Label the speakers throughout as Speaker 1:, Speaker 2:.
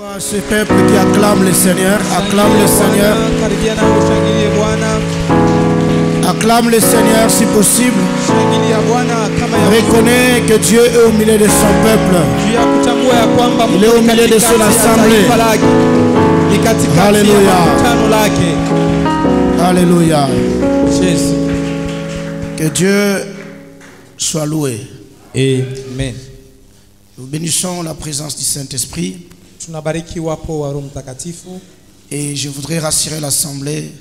Speaker 1: vois ce peuple qui acclame le Seigneur, acclame le Seigneur. Acclame le Seigneur si possible. Reconnais que Dieu est au milieu de son peuple. Il est au milieu de son assemblée. Alléluia. Alléluia. Que Dieu soit loué.
Speaker 2: Amen.
Speaker 1: Nous bénissons la présence du Saint-Esprit. Et je voudrais rassurer l'assemblée.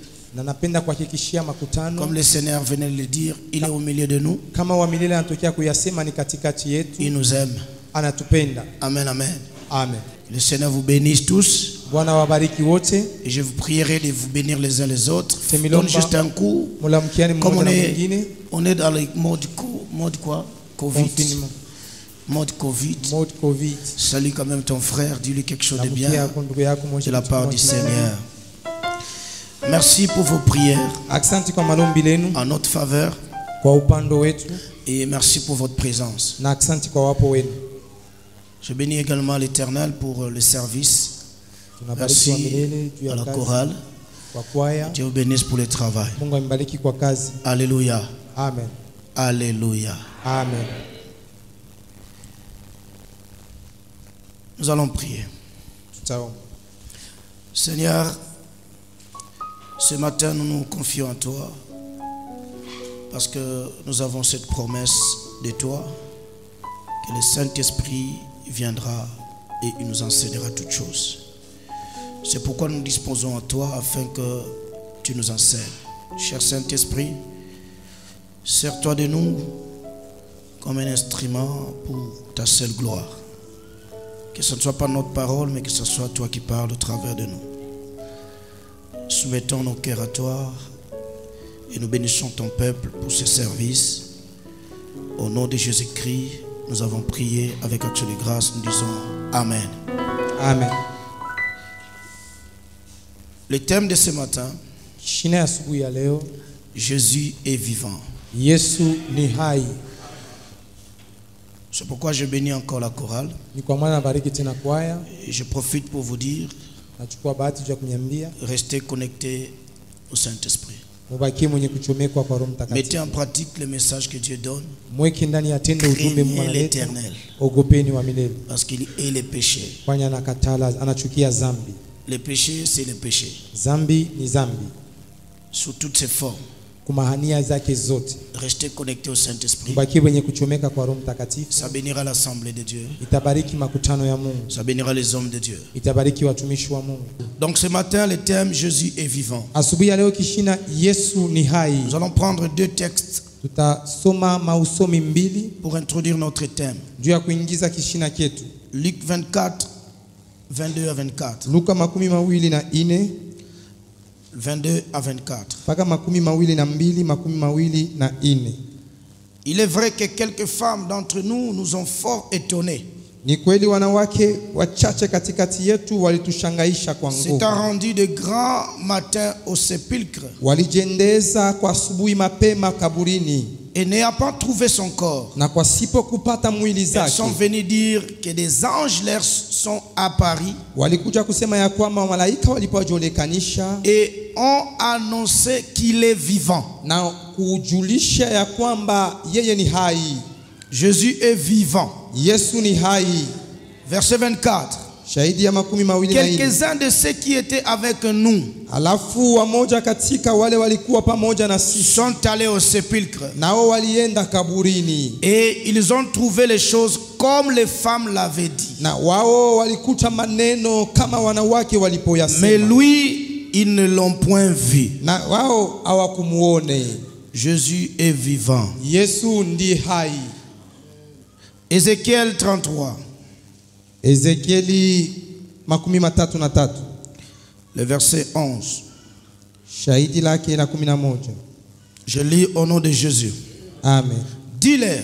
Speaker 1: Comme le Seigneur venait de le dire, il est au milieu de nous. Il nous aime. Amen, amen.
Speaker 2: Amen.
Speaker 1: Le Seigneur vous bénisse tous. Et je vous prierai de vous bénir les uns les autres. Donne juste un coup. Comme on est dans le mode quoi? Covid. Mode Covid. Salut quand même ton frère. Dis-lui quelque chose de bien de la part du Seigneur. Merci pour vos prières en notre faveur. Et merci pour votre présence. Je bénis également l'Éternel pour le service. Merci à la chorale. Dieu vous bénisse pour le travail. Alléluia.
Speaker 2: Amen.
Speaker 1: Alléluia.
Speaker 2: Amen.
Speaker 1: Nous allons prier. Seigneur, ce matin nous nous confions en toi parce que nous avons cette promesse de toi que le Saint-Esprit viendra et il nous enseignera toutes choses. C'est pourquoi nous disposons à toi afin que tu nous enseignes. Cher Saint-Esprit, sers-toi de nous comme un instrument pour ta seule gloire. Que ce ne soit pas notre parole, mais que ce soit toi qui parles au travers de nous. Soumettons nos cœurs à toi et nous bénissons ton peuple pour ce service. Au nom de Jésus-Christ, nous avons prié avec action de grâce. Nous disons Amen.
Speaker 2: Amen.
Speaker 1: Le thème de ce matin, Jésus est vivant. C'est pourquoi je bénis encore la chorale. Et je profite pour vous dire, restez connectés au Saint-Esprit. Mettez en pratique le message que Dieu donne. Craignez l'Éternel, parce qu'il est le péché. Le péché, c'est le péché. Sous toutes ses formes. Restez connectés au Saint-Esprit. Ça bénira l'assemblée de Dieu. Ça bénira les hommes de Dieu. Donc ce matin, le thème Jésus est vivant. Nous allons prendre deux textes pour introduire notre thème. Luc 24, 22 à 24. 22 à 24. Il est vrai que quelques femmes d'entre nous nous ont fort étonnés. C'est un rendu de grand matin au sépulcre. Et n'ayant pas trouvé son corps, ils sont venus dire que des anges leur sont apparus et ont annoncé qu'il est vivant. Jésus est vivant. Verset 24. Quelques-uns de ceux qui étaient avec nous sont allés au sépulcre et ils ont trouvé les choses comme les femmes l'avaient dit. Mais lui, ils ne l'ont point vu. Jésus est vivant. Ézéchiel 33. Le verset 11. Je lis au nom de Jésus.
Speaker 2: Amen.
Speaker 1: Dis-leur,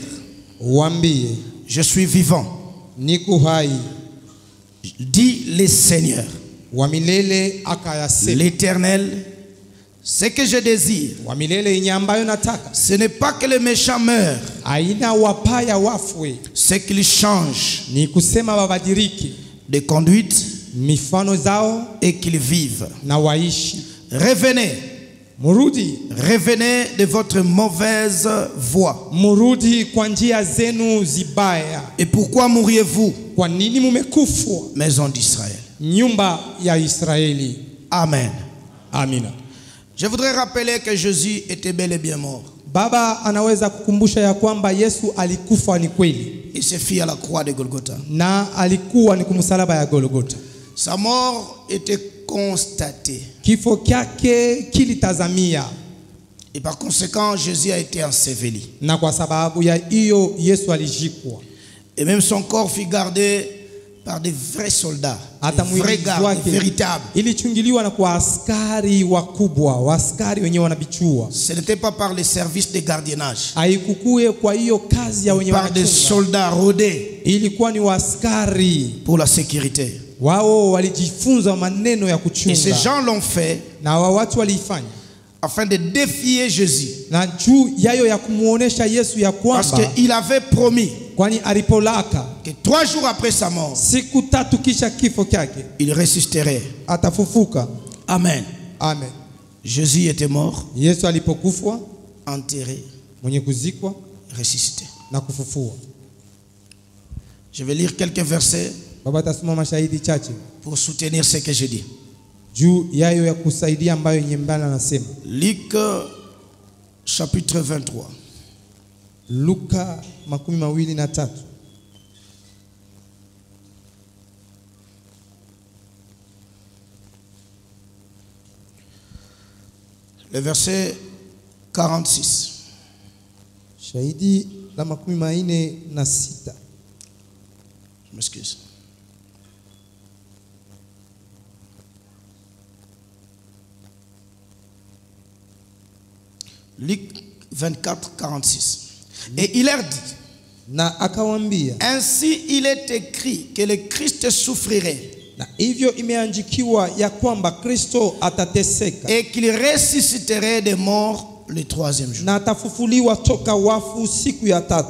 Speaker 1: je suis vivant. Dis le Seigneur, l'Éternel, ce que je désire, ce n'est pas que le méchant meure, c'est qu'il change de conduite
Speaker 2: mifano zao
Speaker 1: et qu'ils vivent.
Speaker 2: na waishi.
Speaker 1: Revenez,
Speaker 2: Murudi,
Speaker 1: revenez de votre mauvaise voie.
Speaker 2: murudi kwa njia zenu zibaya.
Speaker 1: Et pourquoi mourriez-vous,
Speaker 2: Kwa nini mumekufwa,
Speaker 1: maison d'Israël?
Speaker 2: nyumba ya Israeli?
Speaker 1: Amen.
Speaker 2: Amina.
Speaker 1: Je voudrais rappeler que Jésus était bel et bien mort.
Speaker 2: Baba anaweza kukumbusha ya kwamba Yesu alikufa ni kweli,
Speaker 1: Il s'est fait à la croix de Golgotha.
Speaker 2: na alikuwa ni kumsalaba ya Golgotha.
Speaker 1: Sa mort était constatée.
Speaker 2: Kifo kyake kilitazamia,
Speaker 1: Et par conséquent, Jésus a été enseveli.
Speaker 2: na kwa sababu ya hiyo Yesu alijikwa.
Speaker 1: Et même son corps fut gardé par des vrais soldats,
Speaker 2: Hata
Speaker 1: des vrais
Speaker 2: mwili
Speaker 1: gardes,
Speaker 2: wake
Speaker 1: des véritables.
Speaker 2: ilichungiliwa na kwa askari wakubwa, waaskari wenyewe wanabichua.
Speaker 1: Ce n'était pas par les services de gardiennage,
Speaker 2: Haikukuwe kwa hiyo kazi ya wenyewe
Speaker 1: par des
Speaker 2: wanachunga,
Speaker 1: soldats rodés
Speaker 2: ilikuwa ni waaskari
Speaker 1: pour la sécurité.
Speaker 2: wao walijifunza maneno ya
Speaker 1: Et ces
Speaker 2: kuchunga,
Speaker 1: gens l'ont fait
Speaker 2: na wa watu waliifanya
Speaker 1: afin de défier Jésus.
Speaker 2: na juu yayo ya kumuonesha Yesu ya
Speaker 1: Parce
Speaker 2: kwamba,
Speaker 1: qu'il avait promis
Speaker 2: kwani alipolaka
Speaker 1: que 3 jours après sa mort,
Speaker 2: siku 3 kisha kifo kyake
Speaker 1: il ressusciterait.
Speaker 2: atafufuka.
Speaker 1: Amen.
Speaker 2: Amen.
Speaker 1: Jésus était mort,
Speaker 2: Yesu alipokufwa,
Speaker 1: enterré,
Speaker 2: mwenye kuzikwa
Speaker 1: ressuscité.
Speaker 2: na kufufua.
Speaker 1: Je vais lire quelques versets
Speaker 2: Baba tasoma mashahidi chache
Speaker 1: pour soutenir ce que je dis.
Speaker 2: juu yayo ya kusaidia ambayo Nyembala anasema.
Speaker 1: Luc chapitre 23.
Speaker 2: Luka 23.
Speaker 1: Le verset 46.
Speaker 2: Shahidi la 46.
Speaker 1: Je m'excuse. Luc 24, 46. Et il leur dit,
Speaker 2: Na akawambia,
Speaker 1: ainsi il est écrit que le Christ souffrirait
Speaker 2: na hivyo imeandikiwa ya kwamba Kristo atateseka
Speaker 1: et qu'il ressusciterait des morts le 3e jour.
Speaker 2: na atafufuliwa toka wafu siku ya 3.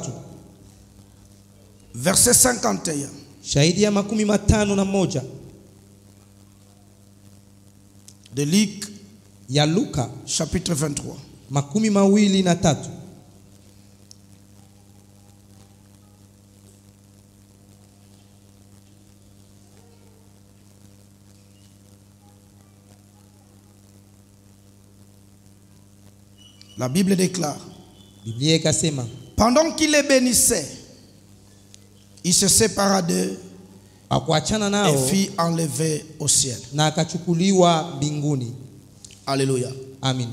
Speaker 1: Verset 51.
Speaker 2: Shahidi ya 51
Speaker 1: De Luc
Speaker 2: ya Luka
Speaker 1: chapitre 23.
Speaker 2: 23.
Speaker 1: La Bible déclare,
Speaker 2: Biblia ikasema,
Speaker 1: pendant qu'il les bénissait, il se sépara d'eux
Speaker 2: akuachana
Speaker 1: et
Speaker 2: nao
Speaker 1: fut enlevé au ciel.
Speaker 2: na akachukuliwa mbinguni.
Speaker 1: Alléluia.
Speaker 2: Amen.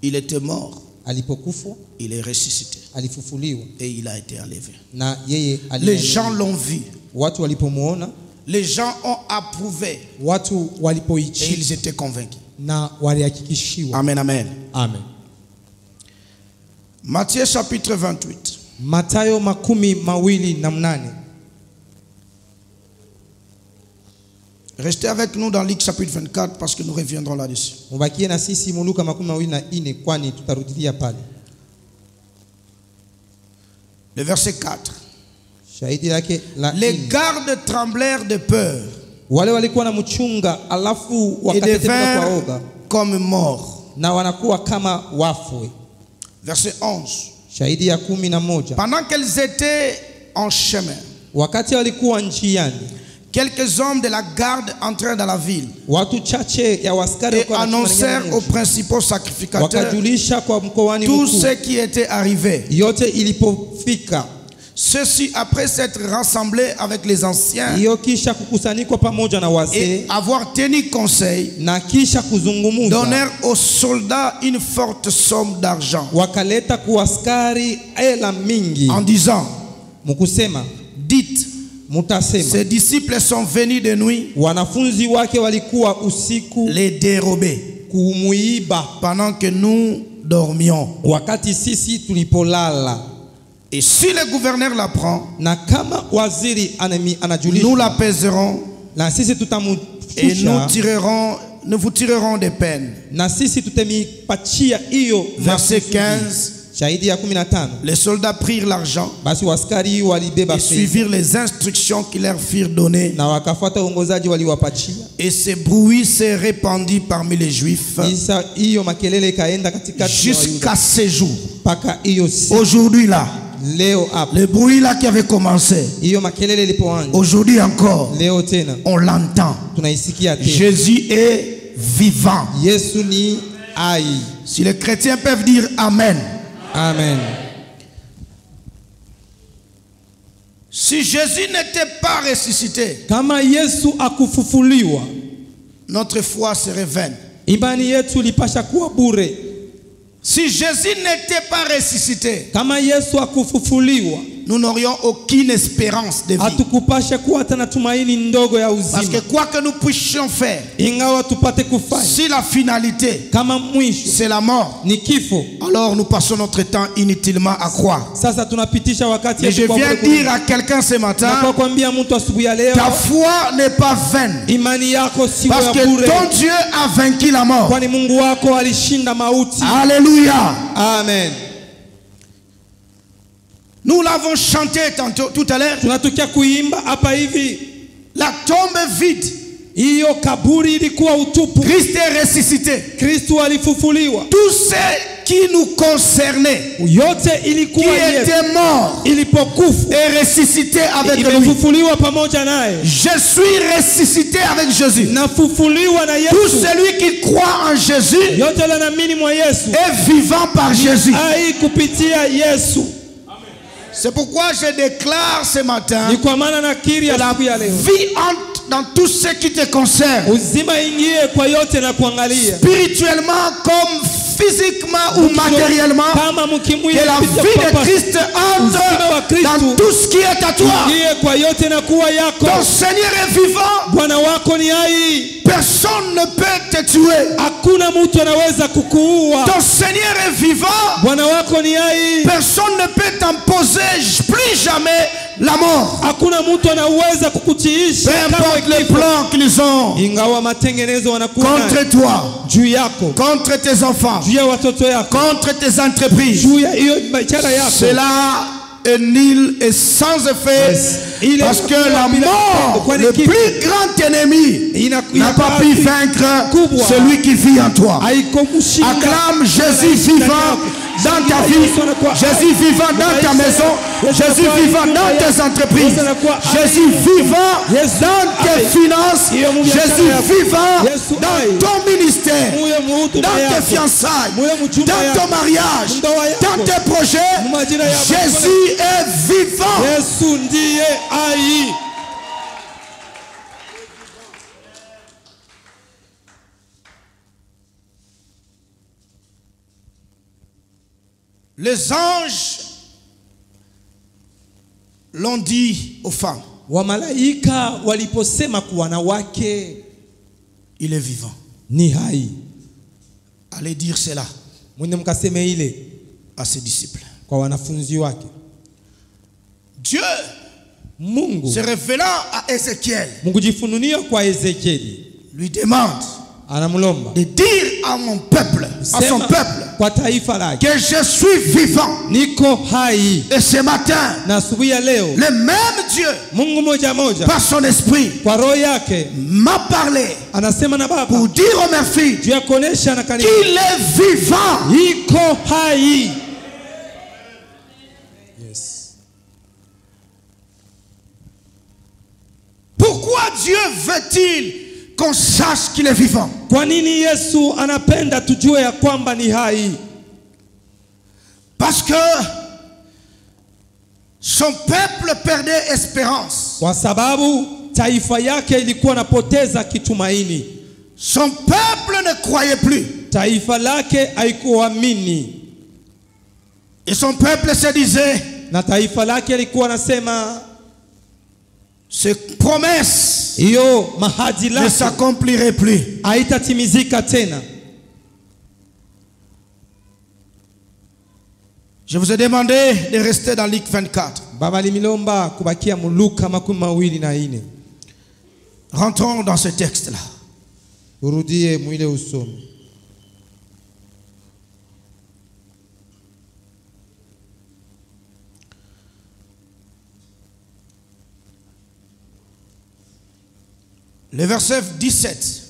Speaker 1: Il était mort,
Speaker 2: Alipokufa
Speaker 1: il est ressuscité
Speaker 2: alifufuliwa
Speaker 1: et il a été enlevé.
Speaker 2: na yeye
Speaker 1: Les gens l'ont vu,
Speaker 2: watu walipomuona,
Speaker 1: les gens ont approuvé
Speaker 2: watu
Speaker 1: et
Speaker 2: walipoichi
Speaker 1: ils étaient convaincus.
Speaker 2: na walihakikishiwa.
Speaker 1: Amen, amen.
Speaker 2: Amen.
Speaker 1: Matthieu chapitre 28.
Speaker 2: Mathayo 28.
Speaker 1: Restez avec nous dans Luc chapitre 24 parce que nous reviendrons là-dessus.
Speaker 2: Mubakie na sisi mu Luka 24 kwani tutarudilia pale.
Speaker 1: Le verset 4.
Speaker 2: Shahidi yake la
Speaker 1: Les
Speaker 2: 4.
Speaker 1: gardes tremblèrent de peur
Speaker 2: Wale walikuwa na mchunga alafu
Speaker 1: et
Speaker 2: wakatetemeka kwa oga
Speaker 1: devinrent comme morts.
Speaker 2: na wanakuwa kama wafu.
Speaker 1: Verset 11.
Speaker 2: Shahidi ya 11.
Speaker 1: Pendant qu'elles étaient en chemin,
Speaker 2: Wakati walikuwa njiani,
Speaker 1: quelques hommes de la garde entrèrent dans la ville
Speaker 2: watu chache ya waskari
Speaker 1: et
Speaker 2: walikuwa
Speaker 1: annoncèrent aux principaux sacrificateurs
Speaker 2: wakajulisha kwa mkoani
Speaker 1: tout
Speaker 2: mkuu
Speaker 1: ce qui était arrivé.
Speaker 2: yote ilipofika.
Speaker 1: Ceux-ci, après s'être rassemblés avec les anciens
Speaker 2: Hiyo kisha kukusanyikwa pamoja na
Speaker 1: et
Speaker 2: wazee
Speaker 1: avoir tenu conseil,
Speaker 2: na kisha kuzungumuza,
Speaker 1: donnèrent aux soldats une forte somme d'argent
Speaker 2: wakaleta kuaskari hela mingi
Speaker 1: en disant,
Speaker 2: mkusema,
Speaker 1: dites,
Speaker 2: mutasema
Speaker 1: ces disciples sont venus de nuit
Speaker 2: wanafunzi wake walikuwa usiku
Speaker 1: les dérober
Speaker 2: kumuiba
Speaker 1: pendant que nous dormions.
Speaker 2: wakati sisi tulipolala.
Speaker 1: Et si le gouverneur l'apprend,
Speaker 2: Na kama waziri
Speaker 1: nous
Speaker 2: anajulisha,
Speaker 1: l'apaiserons
Speaker 2: na sisi
Speaker 1: et
Speaker 2: tutamshusha
Speaker 1: nous vous tirerons des peines.
Speaker 2: na sisi tutemipatia hiyo
Speaker 1: Verset
Speaker 2: makusudi.
Speaker 1: 15.
Speaker 2: Shahidi ya 15.
Speaker 1: Les soldats prirent l'argent
Speaker 2: Basi waskari walibeba
Speaker 1: et
Speaker 2: fedha
Speaker 1: suivirent les instructions qui leur furent données.
Speaker 2: na wakafuata uongozaji waliwapachia.
Speaker 1: Et ce bruit s'est répandu parmi les Juifs
Speaker 2: Isa hiyo makelele kaenda katikati ya
Speaker 1: jusqu'à
Speaker 2: Wayuda
Speaker 1: ces jours.
Speaker 2: mpaka hiyo siku.
Speaker 1: Aujourd'hui là,
Speaker 2: Leo hapa
Speaker 1: le bruit là qui avait commencé,
Speaker 2: hiyo makelele ilipoanza,
Speaker 1: aujourd'hui encore,
Speaker 2: leo tena
Speaker 1: on l'entend.
Speaker 2: tunaisikia tena.
Speaker 1: Jésus est vivant.
Speaker 2: Yesu ni hai.
Speaker 1: Si les chrétiens peuvent dire Amen.
Speaker 2: Amen.
Speaker 1: Si Jésus n'était pas ressuscité,
Speaker 2: Kama Yesu akufufuliwa,
Speaker 1: notre foi serait vaine.
Speaker 2: imani yetu ilipasha kuwa bure.
Speaker 1: Si Jésus n'était pas ressuscité,
Speaker 2: Kama Yesu akufufuliwa,
Speaker 1: nous n'aurions aucune espérance de vie.
Speaker 2: hatukupasha kuwa hata na tumaini ndogo ya
Speaker 1: Parce que
Speaker 2: uzima.
Speaker 1: quoi que nous puissions faire,
Speaker 2: Ingawa tupate kufanya,
Speaker 1: si la finalité
Speaker 2: kama mwisho
Speaker 1: c'est la mort,
Speaker 2: ni kifo,
Speaker 1: alors nous passons notre temps inutilement à croire.
Speaker 2: sasa tunapitisha wakati
Speaker 1: Et je
Speaker 2: yetu kwa
Speaker 1: viens
Speaker 2: bure.
Speaker 1: dire à quelqu'un ce
Speaker 2: Na
Speaker 1: matin,
Speaker 2: kwa kuambia mtu asubuhi ya leo,
Speaker 1: ta foi n'est pas vaine.
Speaker 2: imani yako sio
Speaker 1: Parce
Speaker 2: ya
Speaker 1: que
Speaker 2: bure,
Speaker 1: ton Dieu a vaincu la mort.
Speaker 2: kwani Mungu wako alishinda mauti.
Speaker 1: Alléluia.
Speaker 2: Amen.
Speaker 1: Nous l'avons chanté tout à l'heure.
Speaker 2: Tunatukia kuimba hapa hivi,
Speaker 1: La tombe est vide.
Speaker 2: hiyo kaburi ilikuwa utupu,
Speaker 1: Christ est ressuscité.
Speaker 2: Kristo alifufuliwa.
Speaker 1: Tout ce qui nous concernait,
Speaker 2: Yote
Speaker 1: qui
Speaker 2: ilikuwa Yesu
Speaker 1: était mort,
Speaker 2: ilipokufa
Speaker 1: est ressuscité avec lui.
Speaker 2: imefufuliwa pamoja naye.
Speaker 1: Je suis ressuscité avec Jésus.
Speaker 2: Nafufuliwa na
Speaker 1: Tout
Speaker 2: Yesu.
Speaker 1: celui qui croit en Jésus
Speaker 2: Yote lanaamini mwa Yesu
Speaker 1: est vivant par Jésus.
Speaker 2: hai kupitia Yesu.
Speaker 1: C'est pourquoi je déclare ce matin
Speaker 2: Ni kwa maana nakiri
Speaker 1: que la
Speaker 2: asubuhi ya leo,
Speaker 1: vie entre dans tout ce qui te concerne,
Speaker 2: uzima ingie kwa yote na kuangalia
Speaker 1: spirituellement comme physiquement ou matériellement,
Speaker 2: kama mkimwili,
Speaker 1: que la vie de Christ entre dans tout ce qui est à toi.
Speaker 2: ingie kwa yote na kuwa yako.
Speaker 1: Ton Seigneur est vivant.
Speaker 2: Bwana wako ni hai,
Speaker 1: Personne ne peut te tuer.
Speaker 2: hakuna mtu anaweza kukuua.
Speaker 1: Ton Seigneur est vivant.
Speaker 2: Bwana wako ni hai,
Speaker 1: Personne ne peut t'imposer plus jamais la mort.
Speaker 2: hakuna mtu anaweza kukutiisha
Speaker 1: Peu
Speaker 2: kama
Speaker 1: importe les
Speaker 2: kifo.
Speaker 1: plans qu'ils ont
Speaker 2: Ingawa matengenezo wanakuwa
Speaker 1: contre
Speaker 2: nayo
Speaker 1: toi,
Speaker 2: juu yako,
Speaker 1: contre tes enfants,
Speaker 2: juu ya watoto yako,
Speaker 1: contre tes entreprises,
Speaker 2: juu ya hiyo biashara yako,
Speaker 1: cela est nul et sans effet.
Speaker 2: Il est
Speaker 1: Parce que la mort,
Speaker 2: Kwani
Speaker 1: le
Speaker 2: kifo
Speaker 1: plus grand ennemi, n'a
Speaker 2: ina
Speaker 1: pas pu vaincre celui qui vit en toi.
Speaker 2: haiko kushinda.
Speaker 1: Acclame Jésus vivant dans ta vie, Jésus vivant dans ta maison, Jésus vivant dans tes entreprises, Jésus vivant dans tes finances, Jésus vivant dans ton ministère, dans tes fiançailles, dans ton mariage, dans tes projets. Jésus est vivant.
Speaker 2: Yesu ndiye hai.
Speaker 1: Les anges l'ont dit aux femmes,
Speaker 2: Wamalaika waliposema kwa wanawake,
Speaker 1: il est vivant.
Speaker 2: ni hai.
Speaker 1: Allez dire cela
Speaker 2: Mwende mkaseme ile
Speaker 1: à ses disciples.
Speaker 2: kwa wanafunzi wake.
Speaker 1: Dieu
Speaker 2: Mungu
Speaker 1: se révélant à Ézéchiel
Speaker 2: Mungu kwa Ezekieli
Speaker 1: lui demande
Speaker 2: anamlomba
Speaker 1: de dire à mon peuple, à son peuple,
Speaker 2: kwa taifa lake,
Speaker 1: que je suis vivant.
Speaker 2: niko hai.
Speaker 1: Et ce matin,
Speaker 2: Na asubuhi ya leo
Speaker 1: le même Dieu,
Speaker 2: Mungu moja moja
Speaker 1: par son esprit,
Speaker 2: kwa roho yake
Speaker 1: m'a parlé
Speaker 2: anasema na Baba
Speaker 1: pour dire aux mères filles
Speaker 2: juu ya kuonesha na kanisa
Speaker 1: qu'il est vivant.
Speaker 2: iko hai. Yes.
Speaker 1: Pourquoi Dieu veut-il qu'on sache qu'il est vivant?
Speaker 2: Kwa nini Yesu anapenda tujue ya kwamba ni hai?
Speaker 1: Parce que son peuple perdait espérance.
Speaker 2: Kwa sababu taifa yake ilikuwa napoteza kitumaini.
Speaker 1: Son peuple ne croyait plus.
Speaker 2: Taifa lake haikuamini.
Speaker 1: Et son peuple se disait,
Speaker 2: Na taifa lake ilikuwa nasema
Speaker 1: ces promesses
Speaker 2: hiyo mahadi
Speaker 1: ne
Speaker 2: lake
Speaker 1: s'accompliraient plus.
Speaker 2: haitatimizika tena.
Speaker 1: Je vous ai demandé de rester dans Luc 24.
Speaker 2: Baba limilomba kubakia mu Luka 24.
Speaker 1: Rentrons dans ce texte-là.
Speaker 2: Urudie mwile usomi.
Speaker 1: Le verset 17.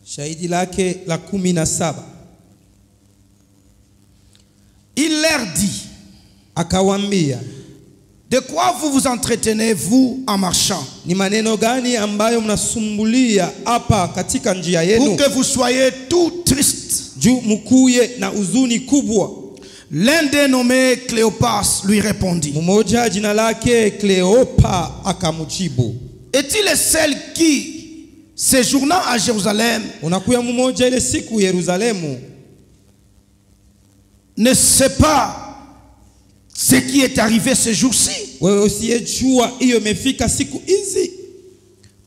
Speaker 2: Shahidi lake la 17.
Speaker 1: Il leur dit,
Speaker 2: Akawambia,
Speaker 1: de quoi vous vous entretenez vous en marchant?
Speaker 2: ni maneno gani ambayo mnasumbulia hapa katika njia
Speaker 1: Pour
Speaker 2: yenu?
Speaker 1: que vous soyez tout tristes.
Speaker 2: Juu mkuye na uzuni kubwa.
Speaker 1: L'un des nommés Cléopas lui répondit,
Speaker 2: Mmoja jina lake Kleopa akamjibu,
Speaker 1: est-il le seul qui, séjournant à Jérusalem,
Speaker 2: unakuya mmoja ile siku Yerusalemu,
Speaker 1: ne sait pas ce qui est arrivé ce jour-ci?
Speaker 2: wewe usiyejua hiyo imefika siku hizi?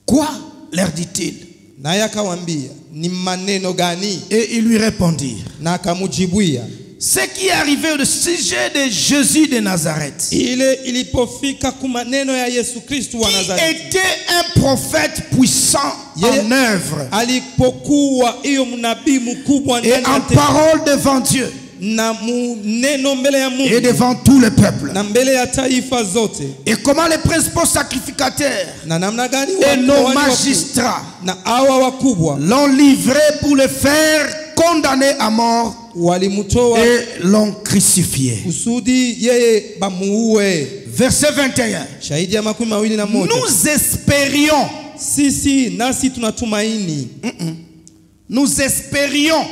Speaker 1: Quoi? Leur dit-il.
Speaker 2: Naye akawambia, ni maneno gani?
Speaker 1: Et ils lui répondirent,
Speaker 2: Na akamjibuia,
Speaker 1: ce qui est arrivé au sujet de Jésus de Nazareth,
Speaker 2: ile ilipofika ku maneno ya Yesu Kristo wa
Speaker 1: qui
Speaker 2: Nazareti,
Speaker 1: était un prophète puissant en œuvre
Speaker 2: alipokuwa hiyo mnabii mkubwa
Speaker 1: et en parole devant Dieu
Speaker 2: na neno mbele ya
Speaker 1: et
Speaker 2: Mungu
Speaker 1: devant tout le peuple.
Speaker 2: na mbele ya taifa zote,
Speaker 1: Et comment les principaux sacrificateurs
Speaker 2: na namna gani
Speaker 1: et nos
Speaker 2: wakuu
Speaker 1: magistrats
Speaker 2: na hawa wakubwa
Speaker 1: l'ont livré pour le faire condamner à mort
Speaker 2: walimtoa
Speaker 1: et l'ont crucifié.
Speaker 2: kusudi yeye bamuue.
Speaker 1: Verset 21.
Speaker 2: Shahidi ya 21.
Speaker 1: Nous espérions,
Speaker 2: Sisi nasi tunatumaini,
Speaker 1: nous espérions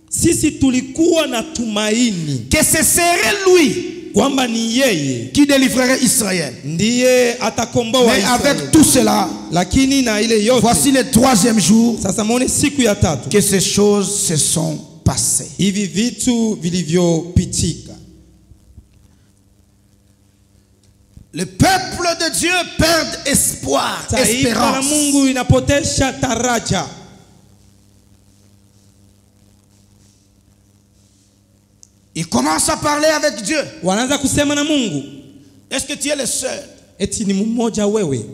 Speaker 2: sisi tulikuwa na tumaini
Speaker 1: que ce serait lui
Speaker 2: kwamba ni yeye
Speaker 1: qui délivrerait Israël.
Speaker 2: ndiye atakomboa
Speaker 1: Mais
Speaker 2: Israeli.
Speaker 1: avec tout cela,
Speaker 2: Lakini na ile yote,
Speaker 1: voici le troisième jour
Speaker 2: sasa muone siku ya tatu
Speaker 1: que ces choses se sont passées.
Speaker 2: hivi vitu vilivyopitika.
Speaker 1: Le peuple de Dieu perd espoir,
Speaker 2: Taifa la
Speaker 1: espérance.
Speaker 2: Mungu inapotesha taraja.
Speaker 1: Il commence à parler avec Dieu.
Speaker 2: Wanaanza kusema na Mungu,
Speaker 1: Est-ce que tu es le seul
Speaker 2: eti ni mmoja wewe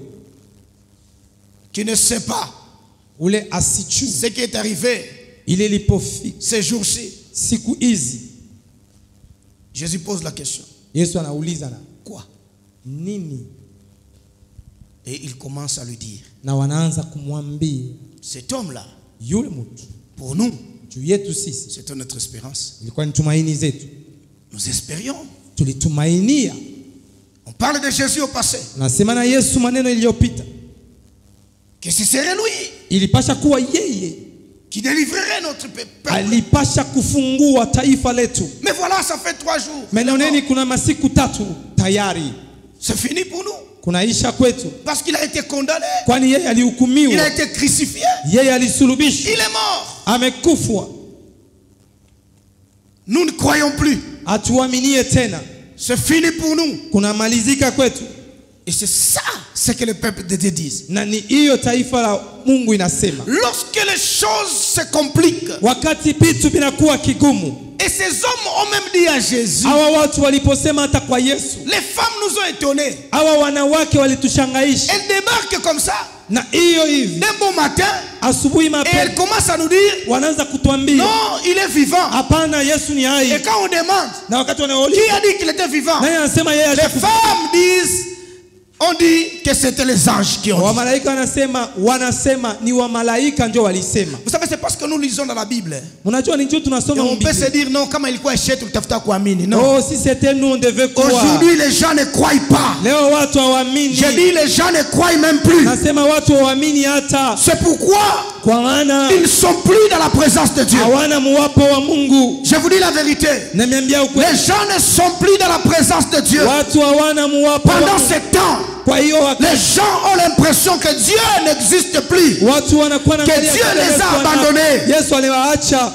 Speaker 1: qui ne sait pas
Speaker 2: ule asichu
Speaker 1: ce qui est arrivé
Speaker 2: ile lipofika
Speaker 1: ces jours-ci?
Speaker 2: siku hizi?
Speaker 1: Jésus pose la question.
Speaker 2: Yesu anauliza na
Speaker 1: Quoi?
Speaker 2: nini,
Speaker 1: Et il commence à lui dire,
Speaker 2: na wanaanza kumwambia
Speaker 1: cet homme-là,
Speaker 2: yule mtu
Speaker 1: pour nous,
Speaker 2: juu yetu sisi
Speaker 1: c'était notre espérance.
Speaker 2: ilikuwa ni tumaini zetu,
Speaker 1: Nous espérions.
Speaker 2: tulitumainia.
Speaker 1: On parle de Jésus au passé.
Speaker 2: Nasema na Yesu maneno iliyopita,
Speaker 1: Que ce serait lui
Speaker 2: ilipasha kuwa yeye
Speaker 1: qui délivrerait notre peuple.
Speaker 2: alipasha kufungua taifa letu.
Speaker 1: Mais voilà, ça fait 3 jours.
Speaker 2: Menoneni kuna masiku tatu tayari
Speaker 1: C'est fini pour nous.
Speaker 2: kunaisha kwetu,
Speaker 1: Parce qu'il a été condamné.
Speaker 2: kwani yeye
Speaker 1: Il a
Speaker 2: alihukumiwa,
Speaker 1: été crucifié.
Speaker 2: yeye alisulubishwa,
Speaker 1: Il est mort.
Speaker 2: amekufwa.
Speaker 1: Nous ne croyons plus.
Speaker 2: Hatuaminie tena,
Speaker 1: C'est fini pour nous.
Speaker 2: kunamalizika kwetu.
Speaker 1: Et c'est ça ce que le peuple de Dieu dit.
Speaker 2: Na ni hiyo taifa la Mungu inasema,
Speaker 1: Lorsque les choses se compliquent,
Speaker 2: wakati vitu vinakuwa kigumu.
Speaker 1: et ces hommes ont même dit à Jésus,
Speaker 2: Hawa watu waliposema hata kwa Yesu,
Speaker 1: les femmes nous ont étonnés.
Speaker 2: hawa wanawake walitushangaisha.
Speaker 1: Elles débarquent comme ça,
Speaker 2: Na hiyo hivi
Speaker 1: d'un bon matin,
Speaker 2: asubuhi
Speaker 1: et elles
Speaker 2: mapema
Speaker 1: commencent à nous dire,
Speaker 2: wanaanza kutuambia
Speaker 1: non, il est vivant.
Speaker 2: hapana, Yesu ni
Speaker 1: Et
Speaker 2: hai.
Speaker 1: quand on demande,
Speaker 2: Na wakati
Speaker 1: qui
Speaker 2: wanauliza
Speaker 1: a dit qu'il était vivant?
Speaker 2: nani anasema yeye
Speaker 1: Les
Speaker 2: alikufa?
Speaker 1: femmes disent, on dit que c'était les anges qui ont dit.
Speaker 2: Wamalaika wanasema ni wamalaika ndio walisema.
Speaker 1: Vous savez, c'est parce que nous lisons dans la Bible.
Speaker 2: Unajua ni njoo
Speaker 1: Et
Speaker 2: tunasoma
Speaker 1: on peut se
Speaker 2: Biblia.
Speaker 1: dire, non, kama ilikuwa chez tutafuta kuamini. Non.
Speaker 2: Oh, si c'était nous on devait croire.
Speaker 1: Aujourd'hui, les gens ne croient pas.
Speaker 2: Leo watu hawaamini.
Speaker 1: J'ai dit, les gens ne croient même plus.
Speaker 2: Nasema watu hawaamini hata,
Speaker 1: C'est pourquoi
Speaker 2: kwa maana
Speaker 1: ils ne sont plus dans la présence de Dieu.
Speaker 2: hawana muwapo wa Mungu.
Speaker 1: Je vous dis la vérité.
Speaker 2: Namiambia ukweli.
Speaker 1: Les gens ne sont plus dans la présence de Dieu.
Speaker 2: Watu hawana muwapo wa
Speaker 1: Pendant
Speaker 2: Mungu.
Speaker 1: ce temps,
Speaker 2: Kwa hiyo
Speaker 1: les gens ont l'impression que Dieu n'existe plus.
Speaker 2: watu wanakuwa na
Speaker 1: Que Dieu les a abandonnés.
Speaker 2: Yesu aliwaacha.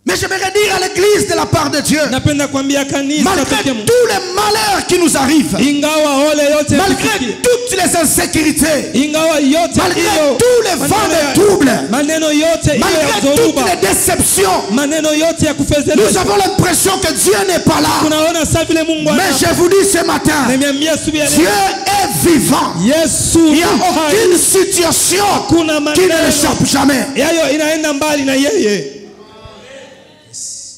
Speaker 1: Mais j'aimerais dire à l'église de la part de Dieu,
Speaker 2: Napenda kuambia kanisa
Speaker 1: malgré
Speaker 2: pekee Mungu,
Speaker 1: tous les malheurs qui nous arrivent,
Speaker 2: ingawa ole yote
Speaker 1: malgré
Speaker 2: yakufikie,
Speaker 1: toutes les insécurités,
Speaker 2: ingawa yote
Speaker 1: malgré
Speaker 2: hiyo,
Speaker 1: tous les vents de trouble,
Speaker 2: maneno yote hiyo ya
Speaker 1: malgré
Speaker 2: dhoruba,
Speaker 1: toutes les déceptions,
Speaker 2: maneno yote ya
Speaker 1: nous
Speaker 2: kufedhesha,
Speaker 1: avons l'impression que Dieu n'est pas là.
Speaker 2: tunaona saa vile Mungu
Speaker 1: Mais
Speaker 2: ana.
Speaker 1: je vous dis ce matin,
Speaker 2: Nimeambia asubuhi ya
Speaker 1: Dieu
Speaker 2: leo,
Speaker 1: est vivant.
Speaker 2: Yesu
Speaker 1: Il n'y a
Speaker 2: yu hai.
Speaker 1: aucune situation
Speaker 2: Kuna
Speaker 1: qui ne
Speaker 2: maneno
Speaker 1: l'échappe jamais.
Speaker 2: yayo inaenda mbali na yeye.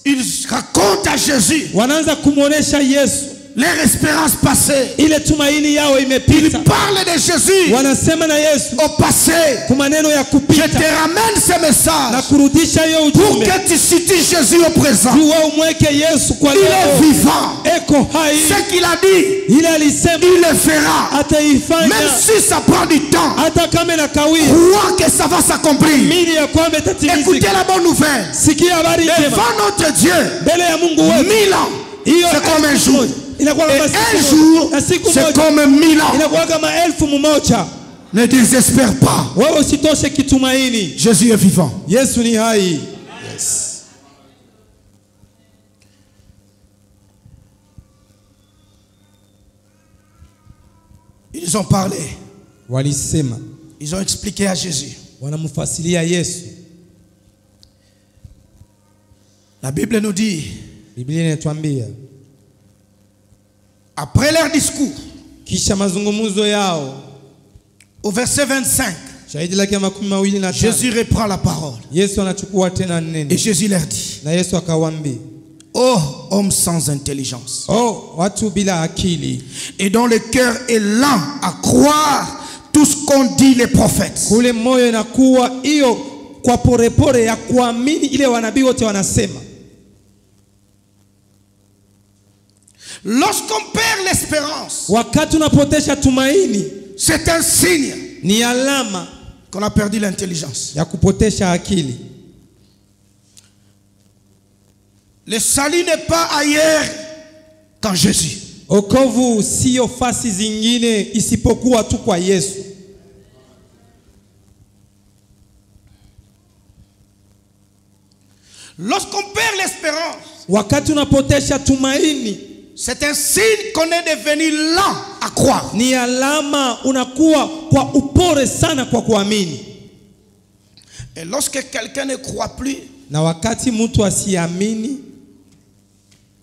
Speaker 1: Il raconte à Jésus
Speaker 2: Wanaanza kumuonesha Yesu
Speaker 1: leur espérance passée.
Speaker 2: ile tumaini yao
Speaker 1: Ils
Speaker 2: imepita.
Speaker 1: parlent de Jésus
Speaker 2: Wanasema na Yesu
Speaker 1: au passé.
Speaker 2: kwa maneno ya
Speaker 1: Je
Speaker 2: kupita
Speaker 1: te ramène ce
Speaker 2: na
Speaker 1: message
Speaker 2: kurudisha hiyo
Speaker 1: pour
Speaker 2: ujumbe.
Speaker 1: que tu cites Jésus au présent.
Speaker 2: Jua umweke Yesu kwa
Speaker 1: Il est
Speaker 2: leo.
Speaker 1: vivant.
Speaker 2: Eko hai.
Speaker 1: Ce qu'il a dit,
Speaker 2: Ile alisema
Speaker 1: il le fera.
Speaker 2: ataifanya
Speaker 1: Même si ça prend du temps,
Speaker 2: hata kama inakawia.
Speaker 1: crois que ça va s'accomplir.
Speaker 2: Mini ya kwamba
Speaker 1: Écoutez
Speaker 2: itatimizika.
Speaker 1: la bonne nouvelle.
Speaker 2: Sikia habari njema.
Speaker 1: Devant notre Dieu,
Speaker 2: Mbele ya Mungu wetu
Speaker 1: 1000 ans,
Speaker 2: hiyo
Speaker 1: c'est comme un
Speaker 2: elfu
Speaker 1: jour.
Speaker 2: moja. Inakuwa
Speaker 1: Et
Speaker 2: kama
Speaker 1: un
Speaker 2: siku
Speaker 1: jour,
Speaker 2: moja. Na siku
Speaker 1: c'est
Speaker 2: moja
Speaker 1: comme 1000 ans.
Speaker 2: inakuwa kama elfu mmoja.
Speaker 1: Ne désespère pas.
Speaker 2: Wewe usitoshe kitumaini.
Speaker 1: Jésus est vivant.
Speaker 2: Yesu ni hai.
Speaker 1: Ils ont parlé.
Speaker 2: Walisema,
Speaker 1: Ils ont expliqué à Jésus.
Speaker 2: wanamfasilia Yesu.
Speaker 1: La Bible nous dit,
Speaker 2: Biblia inatuambia
Speaker 1: après leur discours,
Speaker 2: kisha mazungumzo yao,
Speaker 1: au verset 25,
Speaker 2: shahidi lake 25,
Speaker 1: Jésus reprend la parole.
Speaker 2: Yesu anachukua tena
Speaker 1: Et
Speaker 2: neno
Speaker 1: Jésus leur dit,
Speaker 2: na Yesu akawaambia,
Speaker 1: ô homme sans intelligence,
Speaker 2: oh watu bila akili,
Speaker 1: et dont le cœur est lent à croire tout ce qu'ont dit les prophètes.
Speaker 2: kule moyo inakuwa hiyo kwa porepore ya kuamini ile wanabii wote wanasema.
Speaker 1: Lorsqu'on perd l'espérance,
Speaker 2: Wakati unapotesha tumaini
Speaker 1: c'est un signe
Speaker 2: ni alama
Speaker 1: qu'on a perdu l'intelligence.
Speaker 2: ya kupotesha akili.
Speaker 1: Le salut n'est pas ailleurs qu'en Jésus.
Speaker 2: Okovu sio fasi zingine isipokuwa tu kwa Yesu.
Speaker 1: Lorsqu'on perd l'espérance,
Speaker 2: Wakati unapotesha tumaini
Speaker 1: c'est un signe qu'on est devenu lent à croire.
Speaker 2: ni alama unakuwa kwa upore sana kwa kuamini.
Speaker 1: Et lorsque quelqu'un ne croit plus,
Speaker 2: Na wakati mtu asiamini,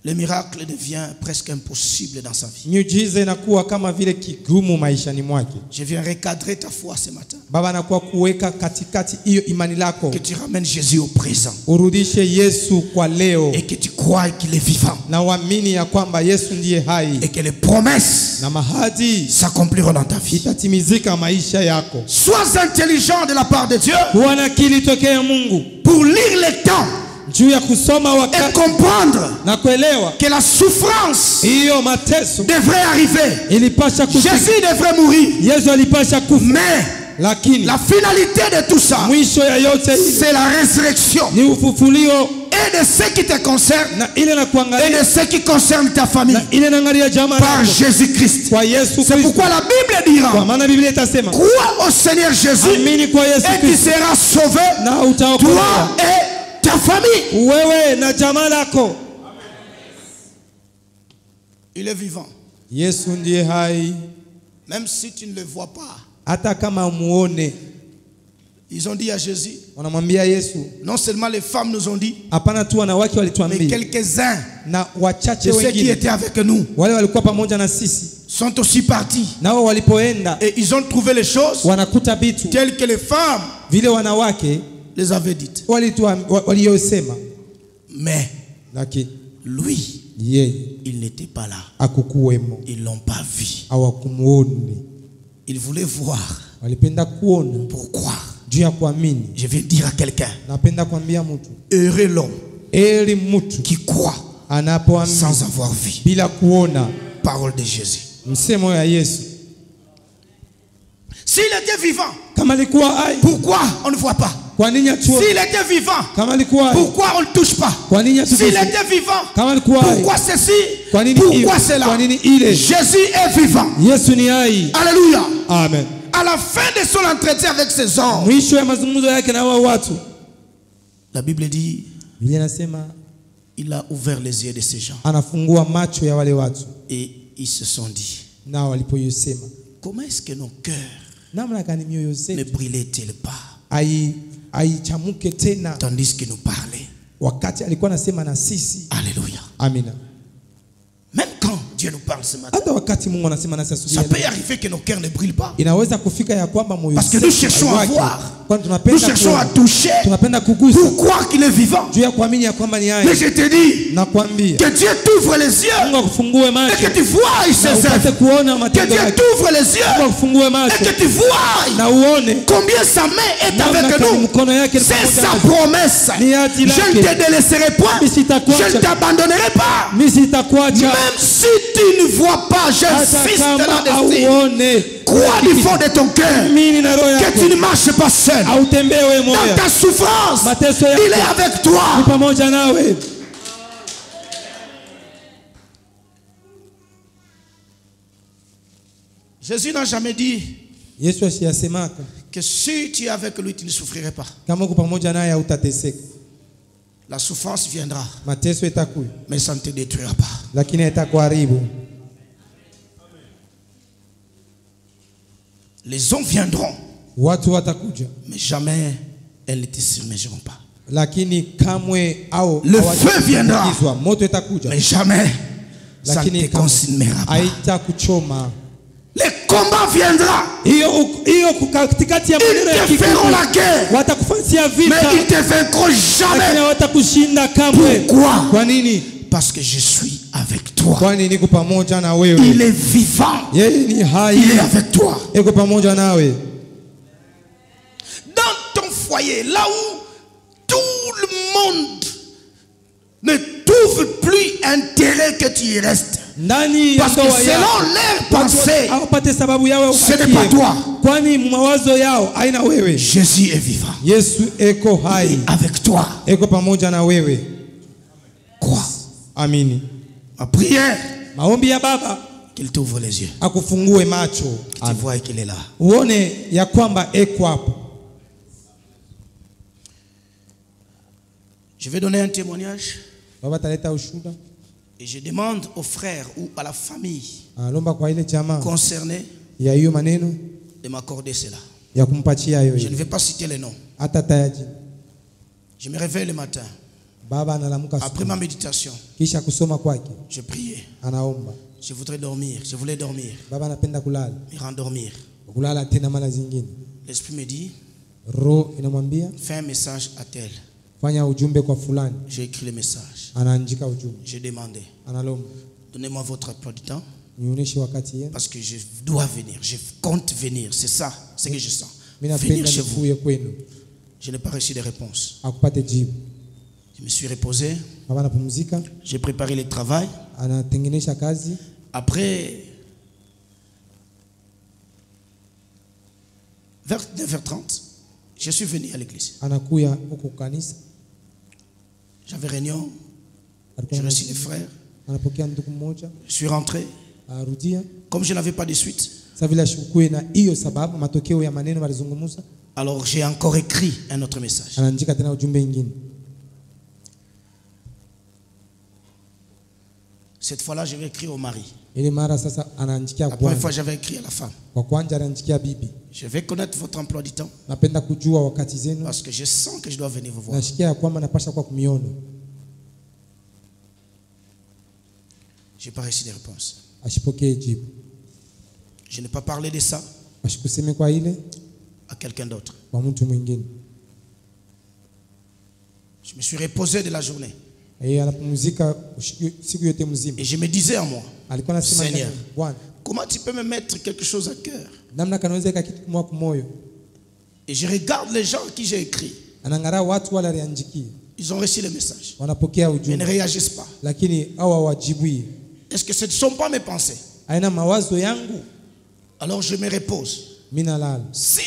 Speaker 1: le miracle devient presque impossible dans sa vie.
Speaker 2: miujiza inakuwa kama vile kigumu maishani mwake.
Speaker 1: Je viens recadrer ta foi ce matin.
Speaker 2: Baba anakuwa kuweka katikati hiyo imani lako,
Speaker 1: Que tu ramènes Jésus au présent.
Speaker 2: urudishe Yesu kwa leo
Speaker 1: Et que tu crois qu'il est vivant.
Speaker 2: na uamini ya kwamba Yesu ndiye hai
Speaker 1: Et que les promesses
Speaker 2: na mahadi
Speaker 1: s'accompliront dans ta vie.
Speaker 2: itatimizika maisha yako.
Speaker 1: Sois intelligent de la part de Dieu
Speaker 2: Kuwa na akili tokea Mungu
Speaker 1: pour lire le temps
Speaker 2: juu ya kusoma
Speaker 1: et
Speaker 2: wakati
Speaker 1: comprendre
Speaker 2: na kuelewa
Speaker 1: que la souffrance
Speaker 2: hiyo mateso
Speaker 1: devrait arriver.
Speaker 2: ilipasha kufika.
Speaker 1: Jésus devrait mourir.
Speaker 2: Yesu alipasha kufa,
Speaker 1: Mais
Speaker 2: lakini
Speaker 1: la finalité de tout ça,
Speaker 2: mwisho ya yote ile
Speaker 1: c'est la résurrection.
Speaker 2: ni ufufulio,
Speaker 1: Et de ce qui te concerne
Speaker 2: na ile na
Speaker 1: et
Speaker 2: kuangalia
Speaker 1: de ce qui concerne ta famille.
Speaker 2: na ile naangalia jamaa
Speaker 1: Par
Speaker 2: yako
Speaker 1: Jésus-Christ.
Speaker 2: kwa Yesu
Speaker 1: C'est
Speaker 2: Kristo.
Speaker 1: pourquoi la Bible
Speaker 2: Kwa
Speaker 1: dira,
Speaker 2: maana Biblia itasema,
Speaker 1: crois au Seigneur Jésus
Speaker 2: amini kwa Yesu
Speaker 1: et tu
Speaker 2: Kristo
Speaker 1: seras sauvé,
Speaker 2: na
Speaker 1: toi
Speaker 2: utaokolewa,
Speaker 1: et ta famille.
Speaker 2: wewe na jamaa lako.
Speaker 1: Il est vivant.
Speaker 2: Yesu ndiye hai,
Speaker 1: Même si tu ne le vois pas.
Speaker 2: hata kama muone.
Speaker 1: Ils ont dit à Jésus,
Speaker 2: Wanamwambia Yesu,
Speaker 1: non seulement les femmes nous ont dit,
Speaker 2: hapana tu wanawake
Speaker 1: mais
Speaker 2: walituambia,
Speaker 1: quelques-uns
Speaker 2: na wachache
Speaker 1: de ceux qui
Speaker 2: wengine
Speaker 1: étaient avec nous
Speaker 2: wale walikuwa pamoja na sisi,
Speaker 1: sont aussi partis.
Speaker 2: nao walipoenda
Speaker 1: Et ils ont trouvé les choses
Speaker 2: wanakuta vitu
Speaker 1: telles que les femmes
Speaker 2: vile wanawake
Speaker 1: les avaient dites.
Speaker 2: waliyosema,
Speaker 1: Mais
Speaker 2: lakini
Speaker 1: lui,
Speaker 2: yeye
Speaker 1: il n'était pas là.
Speaker 2: akukuwemo,
Speaker 1: Ils ne l'ont pas vu.
Speaker 2: hawakumuone.
Speaker 1: Ils voulaient voir.
Speaker 2: Walipenda kuona
Speaker 1: Pourquoi?
Speaker 2: juu ya kuamini.
Speaker 1: Je vais dire à quelqu'un,
Speaker 2: Napenda kuambia mtu,
Speaker 1: heureux l'homme
Speaker 2: eli mtu
Speaker 1: qui croit
Speaker 2: anapoamini
Speaker 1: sans avoir vu.
Speaker 2: bila kuona.
Speaker 1: Parole de Jésus.
Speaker 2: Msemo ya Yesu,
Speaker 1: S'il était vivant,
Speaker 2: kama alikuwa hai,
Speaker 1: pourquoi on ne voit pas?
Speaker 2: kwa nini atuone?
Speaker 1: S'il était vivant,
Speaker 2: Kama alikuwa hai,
Speaker 1: pourquoi on ne touche pas?
Speaker 2: kwa nini
Speaker 1: S'il
Speaker 2: asiguse?
Speaker 1: était vivant,
Speaker 2: Kama alikuwa hai,
Speaker 1: pourquoi ceci?
Speaker 2: kwa nini
Speaker 1: Pourquoi
Speaker 2: ile?
Speaker 1: cela?
Speaker 2: Kwa nini ile?
Speaker 1: Jésus est vivant.
Speaker 2: Yesu ni hai.
Speaker 1: Alléluia.
Speaker 2: Amen.
Speaker 1: À la fin de son entretien avec ces hommes,
Speaker 2: Mwisho ya mazungumzo yake na hao watu,
Speaker 1: la Bible dit,
Speaker 2: Biblia inasema
Speaker 1: il a ouvert les yeux de ces gens.
Speaker 2: anafungua macho ya wale watu,
Speaker 1: Et ils se sont dit,
Speaker 2: nao walipoyosema,
Speaker 1: comment est-ce que nos cœurs
Speaker 2: namna gani mioyo
Speaker 1: ne
Speaker 2: zetu
Speaker 1: brillaient-ils pas
Speaker 2: haichamuke tena
Speaker 1: tandis qu'il nous parlait?
Speaker 2: wakati alikuwa anasema na sisi.
Speaker 1: Alléluia.
Speaker 2: Amina.
Speaker 1: Même quand Dieu nous parle ce matin,
Speaker 2: Hata wakati Mungu anasema nasi
Speaker 1: ça
Speaker 2: asubuhi,
Speaker 1: peut arriver que nos cœurs ne brillent pas.
Speaker 2: inaweza kufika ya kwamba moyo
Speaker 1: Parce que nous cherchons à voir.
Speaker 2: Kwani
Speaker 1: Nous
Speaker 2: tunapenda
Speaker 1: cherchons à
Speaker 2: kuona,
Speaker 1: toucher
Speaker 2: tunapenda kugusa
Speaker 1: pour croire qu'il est vivant.
Speaker 2: juu ya kuamini ya kwamba ni
Speaker 1: Mais
Speaker 2: hai.
Speaker 1: je te dis
Speaker 2: Nakwambia
Speaker 1: que Dieu t'ouvre les yeux
Speaker 2: Mungu akufungue
Speaker 1: et
Speaker 2: macho
Speaker 1: que tu vois
Speaker 2: na
Speaker 1: ses
Speaker 2: upate
Speaker 1: œuvres.
Speaker 2: kuona
Speaker 1: Que
Speaker 2: matendo
Speaker 1: Dieu
Speaker 2: yake.
Speaker 1: t'ouvre les
Speaker 2: Mungu
Speaker 1: yeux
Speaker 2: akufungue
Speaker 1: et
Speaker 2: macho
Speaker 1: que tu vois
Speaker 2: na uone
Speaker 1: combien sa main est
Speaker 2: namna
Speaker 1: avec
Speaker 2: kani
Speaker 1: nous.
Speaker 2: mkono yake ni
Speaker 1: C'est
Speaker 2: pamoja
Speaker 1: sa
Speaker 2: nasi.
Speaker 1: promesse.
Speaker 2: Ni hadi
Speaker 1: Je ne
Speaker 2: lake.
Speaker 1: te délaisserai point.
Speaker 2: Mimi sitakuacha.
Speaker 1: Je ne t'abandonnerai pas.
Speaker 2: Mimi sitakuacha
Speaker 1: Même si tu ne vois pas,
Speaker 2: hata
Speaker 1: j'insiste
Speaker 2: kama
Speaker 1: là-dessus.
Speaker 2: auone.
Speaker 1: Crois du fond de ton cœur
Speaker 2: Mimi na roho
Speaker 1: que
Speaker 2: yako
Speaker 1: tu ne marches pas seul.
Speaker 2: autembee wewe
Speaker 1: Dans
Speaker 2: moja.
Speaker 1: ta souffrance,
Speaker 2: Mateso
Speaker 1: il est
Speaker 2: yako
Speaker 1: avec
Speaker 2: ni
Speaker 1: toi.
Speaker 2: pamoja nawe.
Speaker 1: Jésus n'a jamais dit
Speaker 2: Yesu asiyasemaka
Speaker 1: que si tu es avec lui, tu ne souffrirais pas.
Speaker 2: kama uko pamoja naye hautateseka.
Speaker 1: La souffrance viendra,
Speaker 2: Mateso itakuja
Speaker 1: mais ça ne te détruira pas.
Speaker 2: lakini haitakuharibu.
Speaker 1: Les hommes viendront,
Speaker 2: Watu watakuja
Speaker 1: mais jamais elles ne te submergeront pas.
Speaker 2: lakini kamwe au
Speaker 1: Le feu viendra,
Speaker 2: hawatatikizwa. Moto itakuja
Speaker 1: mais jamais ça ne
Speaker 2: lakini
Speaker 1: te
Speaker 2: kamwe
Speaker 1: consumera pas.
Speaker 2: haitakuchoma.
Speaker 1: Les combats viendront,
Speaker 2: Hiyo katikati ya maneno ya
Speaker 1: ils te feront
Speaker 2: kikundi
Speaker 1: la guerre,
Speaker 2: watakufanyia
Speaker 1: mais
Speaker 2: vita
Speaker 1: ils te vaincront
Speaker 2: lakini
Speaker 1: jamais.
Speaker 2: hawatakushinda kamwe.
Speaker 1: Pourquoi?
Speaker 2: Kwa nini?
Speaker 1: Parce que je suis avec toi.
Speaker 2: Kwani niko pamoja na wewe.
Speaker 1: Il est vivant,
Speaker 2: Yeye ni hai,
Speaker 1: il est avec toi.
Speaker 2: iko pamoja nawe.
Speaker 1: Dans ton foyer, là où tout le monde ne trouve plus intérêt que tu y restes.
Speaker 2: Ndani ya
Speaker 1: Parce que
Speaker 2: ndoa
Speaker 1: selon
Speaker 2: yao
Speaker 1: leur pensée,
Speaker 2: hawapate sababu yao
Speaker 1: ce n'est pas toi.
Speaker 2: kwani mawazo yao haina wewe.
Speaker 1: Jésus est vivant.
Speaker 2: Yesu eko hai,
Speaker 1: Avec toi.
Speaker 2: eko pamoja na wewe.
Speaker 1: Quoi?
Speaker 2: Amini.
Speaker 1: Ma prière,
Speaker 2: Maombi ya Baba
Speaker 1: qu'il t'ouvre les yeux.
Speaker 2: akufungue macho,
Speaker 1: Que tu vois qu'il est là.
Speaker 2: uone ya kwamba eko hapo.
Speaker 1: Je vais donner un témoignage
Speaker 2: Baba taleta ushuhuda,
Speaker 1: et je demande aux frères ou à la famille
Speaker 2: analomba kwa ile jamaa
Speaker 1: concernée
Speaker 2: ya hiyo maneno
Speaker 1: de m'accorder cela.
Speaker 2: ya kumpatia
Speaker 1: Je ne
Speaker 2: yoyo
Speaker 1: vais pas citer les noms.
Speaker 2: hata tayaji.
Speaker 1: Je me réveille le matin.
Speaker 2: Baba analamuka
Speaker 1: Après ma méditation,
Speaker 2: kisha kusoma kwake
Speaker 1: je priais.
Speaker 2: anaomba.
Speaker 1: Je voudrais dormir. Je voulais dormir.
Speaker 2: Baba anapenda kulala,
Speaker 1: Me rendormir.
Speaker 2: kulala tena mara zingine.
Speaker 1: L'esprit me dit,
Speaker 2: Roho inamwambia
Speaker 1: fais un message à tel.
Speaker 2: fanya ujumbe kwa fulani,
Speaker 1: J'ai écrit le message.
Speaker 2: anaandika ujumbe,
Speaker 1: J'ai demandé,
Speaker 2: analomba
Speaker 1: donnez-moi votre emploi du temps
Speaker 2: nionyeshe wakati yenu,
Speaker 1: parce que je dois venir. Je compte venir. C'est ça, ce que je sens.
Speaker 2: mimi
Speaker 1: Venir
Speaker 2: napenda
Speaker 1: chez vous.
Speaker 2: nifuye kwenu.
Speaker 1: Je n'ai pas reçu de réponse.
Speaker 2: Akupate jibu.
Speaker 1: Je me suis reposé.
Speaker 2: Baba anapumzika,
Speaker 1: J'ai préparé le travail.
Speaker 2: anatengenesha kazi.
Speaker 1: Après, vers 9h30, je suis venu à l'église.
Speaker 2: Anakuya huko kanisa,
Speaker 1: J'avais réunion.
Speaker 2: alikuwa
Speaker 1: J'ai reçu
Speaker 2: na-
Speaker 1: les frères.
Speaker 2: anapokea ndugu mmoja,
Speaker 1: Je suis rentré.
Speaker 2: arudia
Speaker 1: Comme je n'avais pas de suite,
Speaker 2: sasa vile ashukue na hiyo sababu matokeo ya maneno walizungumza,
Speaker 1: alors j'ai encore écrit un autre message.
Speaker 2: anaandika tena ujumbe mwingine.
Speaker 1: Cette fois-là, je vais écrire au mari.
Speaker 2: Ile mara sasa anaandikia
Speaker 1: La première fois,
Speaker 2: bwana,
Speaker 1: j'avais écrit à la femme.
Speaker 2: kwa kwanza anaandikia bibi,
Speaker 1: Je vais connaître votre emploi du temps
Speaker 2: napenda kujua wakati zenu,
Speaker 1: parce que je sens que je dois venir vous voir.
Speaker 2: nashikia ya kwamba napasha kwa kumiono.
Speaker 1: Je n'ai pas reçu de réponse.
Speaker 2: Ashipokee jibu,
Speaker 1: Je n'ai pas parlé de ça
Speaker 2: ashikuseme kwa ile
Speaker 1: à quelqu'un d'autre.
Speaker 2: kwa mtu mwingine.
Speaker 1: Je me suis reposé de la journée
Speaker 2: Yeye anapumzika siku yote mzima.
Speaker 1: et je me disais à moi,
Speaker 2: Alikuwa anasema
Speaker 1: Seigneur,
Speaker 2: ndani, Bwana,
Speaker 1: comment tu peux me mettre quelque chose à cœur?
Speaker 2: namna kanaweza ika kitu kumwa kumoyo.
Speaker 1: Et je regarde les gens à qui j'ai écrit.
Speaker 2: Anangara watu wale aliandikia,
Speaker 1: Ils ont reçu le message.
Speaker 2: wanapokea
Speaker 1: Ils ne
Speaker 2: ujumbe
Speaker 1: réagissent pas.
Speaker 2: lakini hao hawajibui.
Speaker 1: Est-ce que ce ne sont pas mes pensées?
Speaker 2: Aina mawazo yangu,
Speaker 1: Alors je me repose.
Speaker 2: mimi nalala.
Speaker 1: Si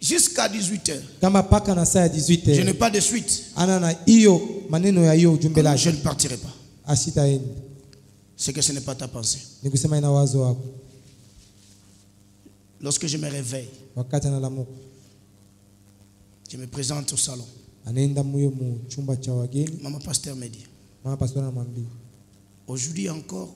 Speaker 1: jusqu'à 18h,
Speaker 2: Kama paka na saa ya 18
Speaker 1: je n'ai pas de suite,
Speaker 2: ana na hiyo maneno ya hiyo ujumbe
Speaker 1: alors je
Speaker 2: lake,
Speaker 1: ne partirai pas.
Speaker 2: asitaenda.
Speaker 1: C'est que ce n'est pas ta pensée.
Speaker 2: Ni kusema ina wazo wako.
Speaker 1: Lorsque je me réveille,
Speaker 2: Wakati analamuka,
Speaker 1: je me présente au salon.
Speaker 2: anaenda muyo mu chumba cha wageni,
Speaker 1: Maman pasteur me dit,
Speaker 2: mama pastor anamwambia,
Speaker 1: aujourd'hui encore,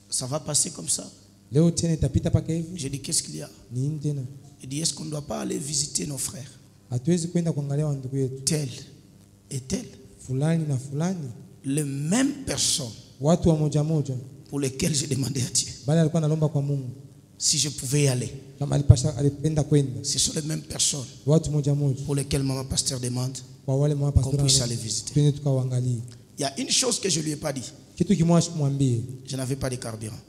Speaker 1: ça va passer comme ça.
Speaker 2: leo tena itapita paka hivi.
Speaker 1: J'ai dit, qu'est-ce qu'il y a?
Speaker 2: Ni nini tena?
Speaker 1: Il dit, est-ce qu'on ne doit pas aller visiter nos frères?
Speaker 2: Hatuwezi kwenda kuangalia wa ndugu yetu
Speaker 1: Tel et tel.
Speaker 2: fulani na fulani,
Speaker 1: Les mêmes personnes
Speaker 2: watu wa moja moja,
Speaker 1: pour lesquelles j'ai demandé à Dieu.
Speaker 2: bali alikuwa analomba kwa Mungu.
Speaker 1: si je pouvais y aller.
Speaker 2: Kama alipenda kwenda.
Speaker 1: Ce sont les mêmes personnes
Speaker 2: Watu moja moja.
Speaker 1: pour lesquelles maman pasteur demande
Speaker 2: Kwa wale mama
Speaker 1: qu'on
Speaker 2: pastora
Speaker 1: puisse aller visiter.
Speaker 2: twende tukawaangalie.
Speaker 1: Il y a une chose que je lui ai pas dit.
Speaker 2: Kitu kimoja kumwambie.
Speaker 1: Je n'avais pas de carburant.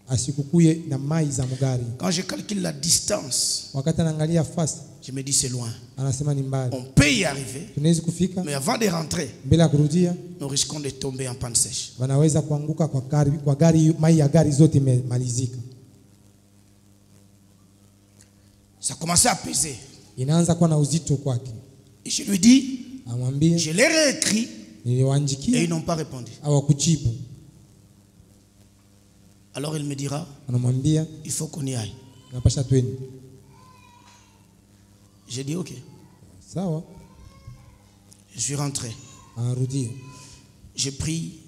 Speaker 2: Asikukuye na mai za mugari.
Speaker 1: Quand je calcule la distance,
Speaker 2: Wakati anaangalia fast,
Speaker 1: je me dis c'est loin.
Speaker 2: anasema ni mbali.
Speaker 1: On peut y arriver,
Speaker 2: Tunaweza kufika,
Speaker 1: mais avant de rentrer,
Speaker 2: mbele ya kurudia
Speaker 1: nous risquons de tomber en panne sèche.
Speaker 2: wanaweza kuanguka kwa gari, mai ya gari zote imemalizika.
Speaker 1: Ça commençait à peser.
Speaker 2: Inaanza kuwa na uzito kwake.
Speaker 1: Et je lui dis,
Speaker 2: Amwambie,
Speaker 1: je l'ai réécrit et
Speaker 2: niliwaandikia
Speaker 1: ils n'ont pas répondu.
Speaker 2: hawakujibu.
Speaker 1: Alors il me dira,
Speaker 2: Anamwambia,
Speaker 1: il faut qu'on y aille.
Speaker 2: napasha twende.
Speaker 1: J'ai dit ok.
Speaker 2: Sawa,
Speaker 1: Je suis rentré.
Speaker 2: anarudia.
Speaker 1: J'ai pris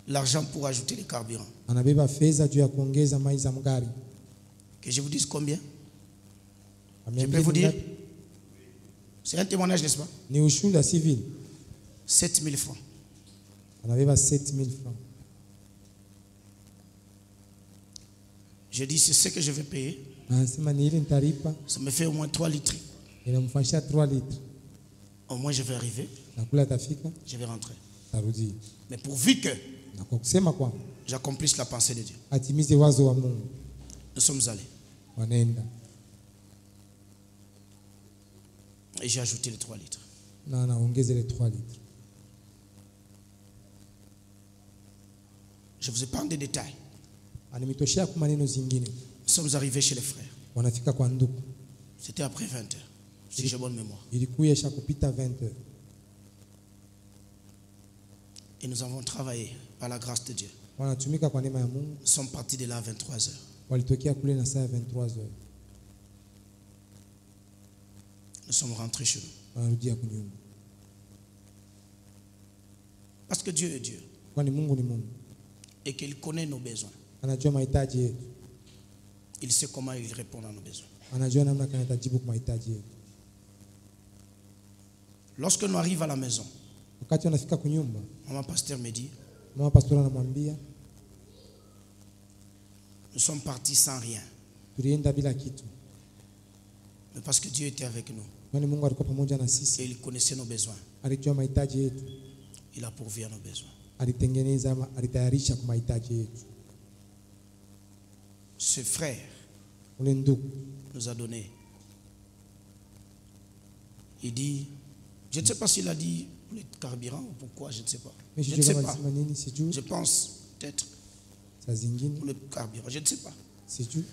Speaker 1: l'argent pour ajouter les carburants.
Speaker 2: Anabeba fedha juu ya kuongeza mai za mgari.
Speaker 1: Que je vous dise combien? Je
Speaker 2: Ameambia
Speaker 1: peux vous dire?
Speaker 2: ngapi?
Speaker 1: C'est un témoignage, n'est-ce pas?
Speaker 2: Ni ushuhuda civil.
Speaker 1: 7 000 francs.
Speaker 2: Anabeba 7000 francs.
Speaker 1: Je dis, c'est ce que je vais payer.
Speaker 2: Anasema ni ile nitalipa,
Speaker 1: Ça me fait au moins 3 litres.
Speaker 2: inamfanyia 3 litres.
Speaker 1: Au moins, je vais arriver,
Speaker 2: Na kula atafika,
Speaker 1: je vais rentrer.
Speaker 2: tarudia.
Speaker 1: Mais pourvu que
Speaker 2: Na kwa kusema kwa
Speaker 1: j'accomplisse la pensée de Dieu.
Speaker 2: atimize wazo wa Mungu,
Speaker 1: Nous sommes allés.
Speaker 2: wanaenda.
Speaker 1: Et j'ai ajouté les 3 litres.
Speaker 2: Na anaongeza ile 3 litres.
Speaker 1: Je vous épargne des détails.
Speaker 2: Animitoshea kwa maneno zingine.
Speaker 1: Nous sommes arrivés chez les frères.
Speaker 2: Wanafika kwa ndugu.
Speaker 1: C'était après 20 heures, si j'ai bonne mémoire.
Speaker 2: Ilikuwa isha kupita 20 heures.
Speaker 1: Et nous avons travaillé par la grâce de Dieu.
Speaker 2: Wanatumika kwa neema ya Mungu.
Speaker 1: Nous sommes partis de là à 23 heures.
Speaker 2: Walitokea kule na saa 23 heures.
Speaker 1: Nous sommes rentrés chez nous.
Speaker 2: Wanarudia kunyumba.
Speaker 1: Parce que Dieu est Dieu.
Speaker 2: Kwani Mungu ni Mungu.
Speaker 1: Et qu'il connaît nos besoins.
Speaker 2: Anajua mahitaji yetu.
Speaker 1: Il sait comment il répond à nos besoins.
Speaker 2: Anajua namna gani atajibu kwa mahitaji yetu.
Speaker 1: Lorsque nous arrivons à la maison,
Speaker 2: Wakati wanafika kunyumba,
Speaker 1: maman pasteur me dit,
Speaker 2: mama pastora anamwambia,
Speaker 1: nous sommes partis sans rien.
Speaker 2: tulienda bila kitu.
Speaker 1: Mais parce que Dieu était avec nous.
Speaker 2: Kwani Mungu alikuwa pamoja na
Speaker 1: Et
Speaker 2: sisi.
Speaker 1: il connaissait nos besoins.
Speaker 2: Alijua mahitaji yetu.
Speaker 1: Il a pourvu à nos besoins.
Speaker 2: Alitengeneza ama alitayarisha kwa mahitaji yetu.
Speaker 1: Ce frère
Speaker 2: Ule ndugu
Speaker 1: nous a donné. Il dit, je ne sais pas s'il a dit pour le carburant ou pourquoi, je ne sais pas. Je ne sais pas. Je pense peut-être
Speaker 2: Saa zingine
Speaker 1: pour le carburant, je ne sais pas.
Speaker 2: sijui.